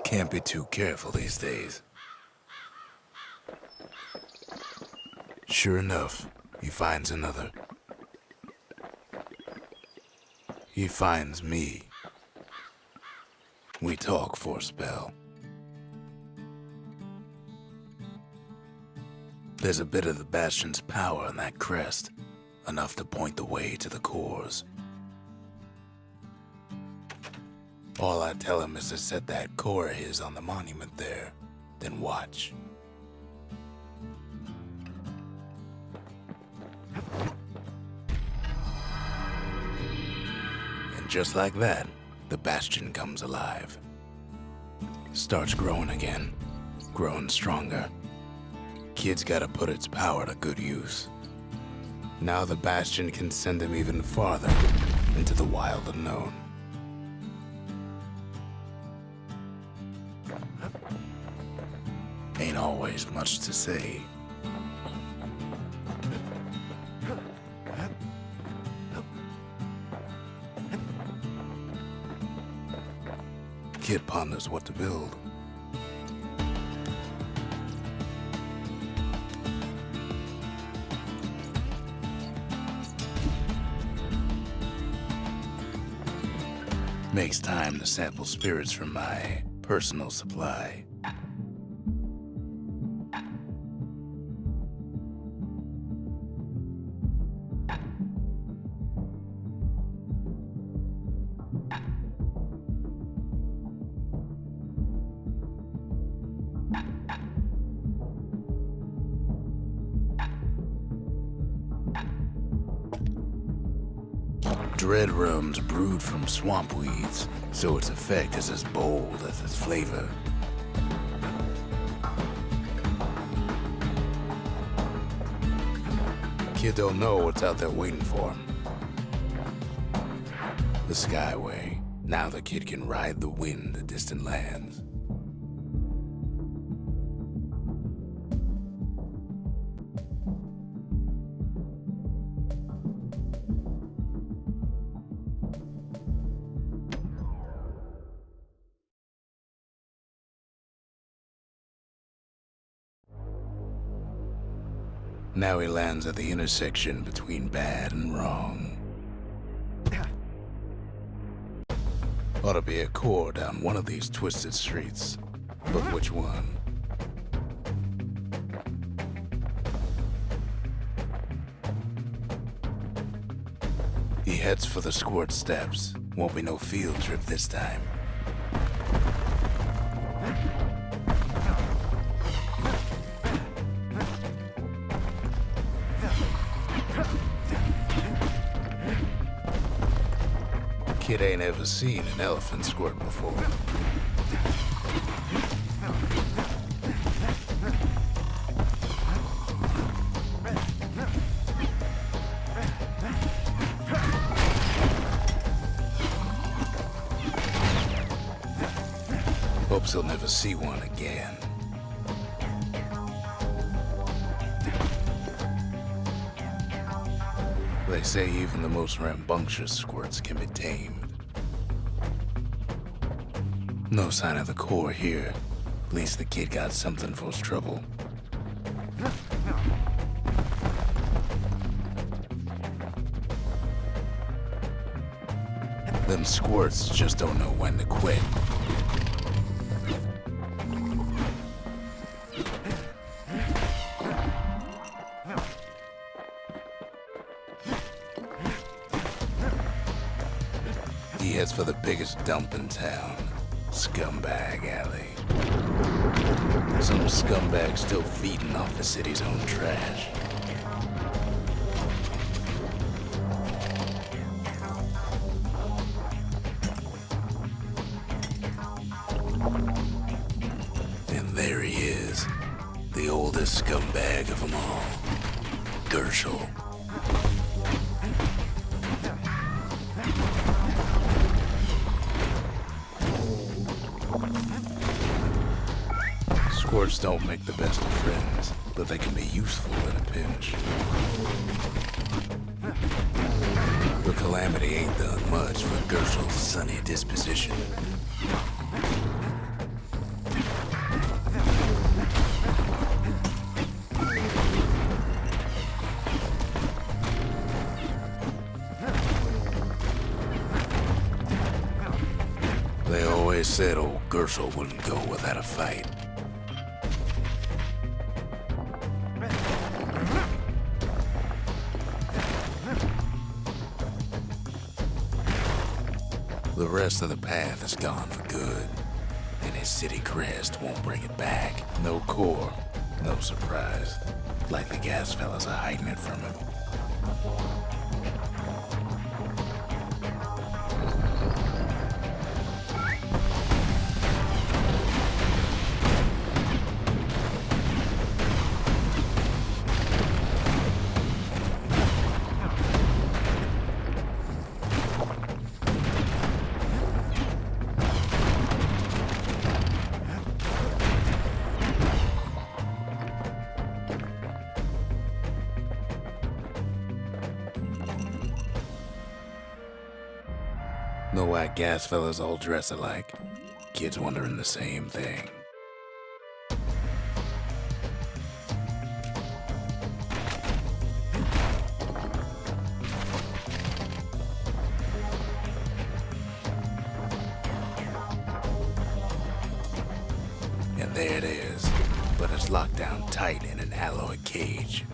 Can't be too careful these days. Sure enough, he finds another. He finds me. We talk for a spell. There's a bit of the Bastion's power in that crest, enough to point the way to the cores. All I tell him is to set that core of his on the monument there, then watch. And just like that, the Bastion comes alive. Starts growing again, growing stronger. Kid's gotta put its power to good use. Now the Bastion can send him even farther into the wild unknown. Ain't always much to say. Kid ponders what to build. Makes time to sample spirits from my personal supply. Dread rum's brewed from swamp weeds, so its effect is as bold as its flavor. Kid don't know what's out there waiting for him. The Skyway. Now the kid can ride the wind to distant lands. Now he lands at the intersection between bad and wrong. Ought to be a core down one of these twisted streets, but which one? He heads for the Squirt steps. Won't be no field trip this time. Kid ain't ever seen an elephant squirt before. Hopes he'll never see one again. They say even the most rambunctious squirts can be tamed. No sign of the core here. At least the kid got something for his trouble. Them squirts just don't know when to quit. He heads for the biggest dump in town, Scumbag Alley. Some scumbag still feeding off the city's own trash. And there he is, the oldest scumbag of them all, Gershel. Squirts don't make the best of friends, but they can be useful in a pinch. The calamity ain't done much for Gershel's sunny disposition. said old Gershel wouldn't go without a fight. The rest of the path is gone for good, and his city crest won't bring it back. No core, no surprise. Like the gas fellas are hiding it from him. Know why gas fellas all dress alike? Kids wondering the same thing. And there it is, but it's locked down tight in an alloy cage.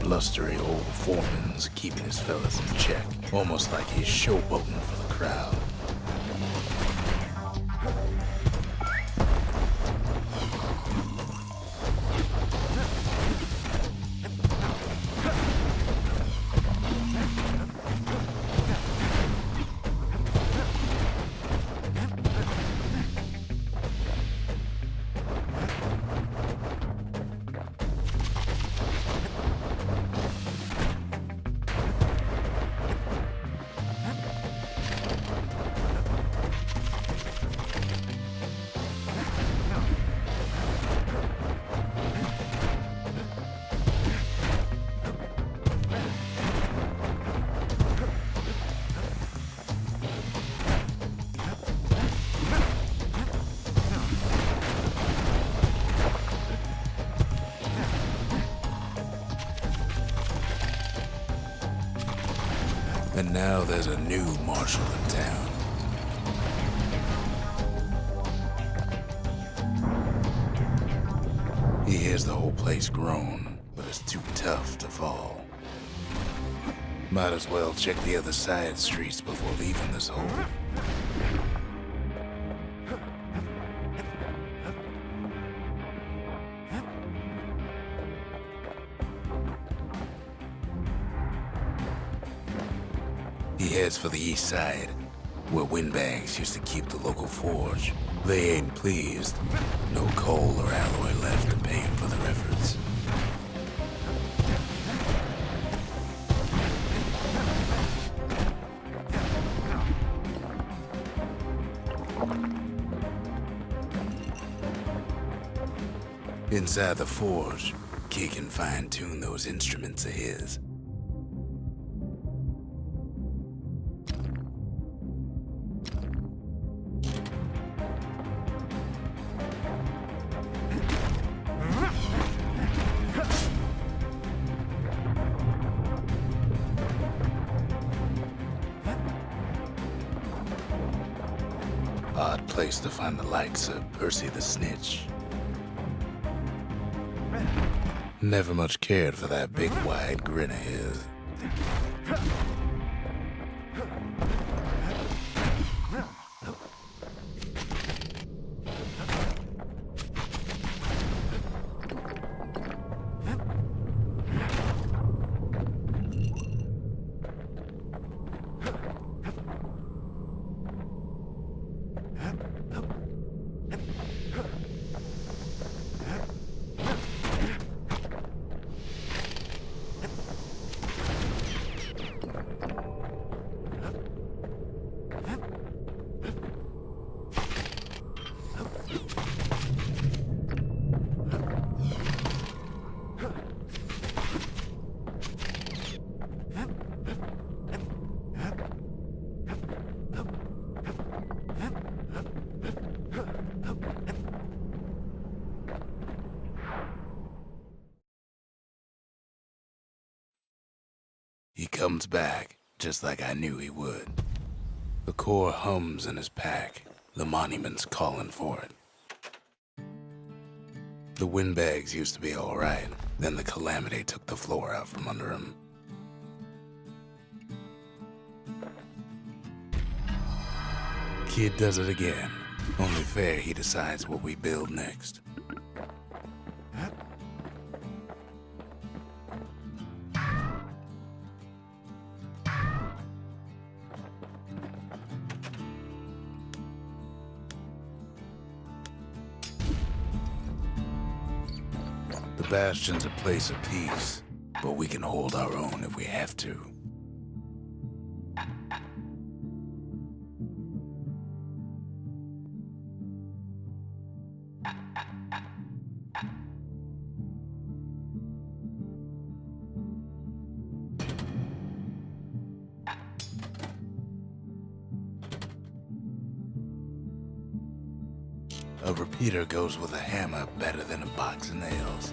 Blustery old foreman's keeping his fellas in check, almost like he's showboating for the crowd. And now there's a new marshal in town. He hears the whole place groan, but it's too tough to fall. Might as well check the other side streets before leaving this hole. He heads for the east side, where windbags used to keep the local forge. They ain't pleased. No coal or alloy left to pay him for their efforts. Inside the forge, Key can fine-tune those instruments of his. Odd place to find the likes of Percy the Snitch. Never much cared for that big wide grin of his. He comes back, just like I knew he would. The core hums in his pack, the monument's calling for it. The windbags used to be all right, then the calamity took the floor out from under him. Kid does it again. Only fair he decides what we build next. The Bastion's a place of peace, but we can hold our own if we have to. A repeater goes with a hammer better than a box of nails.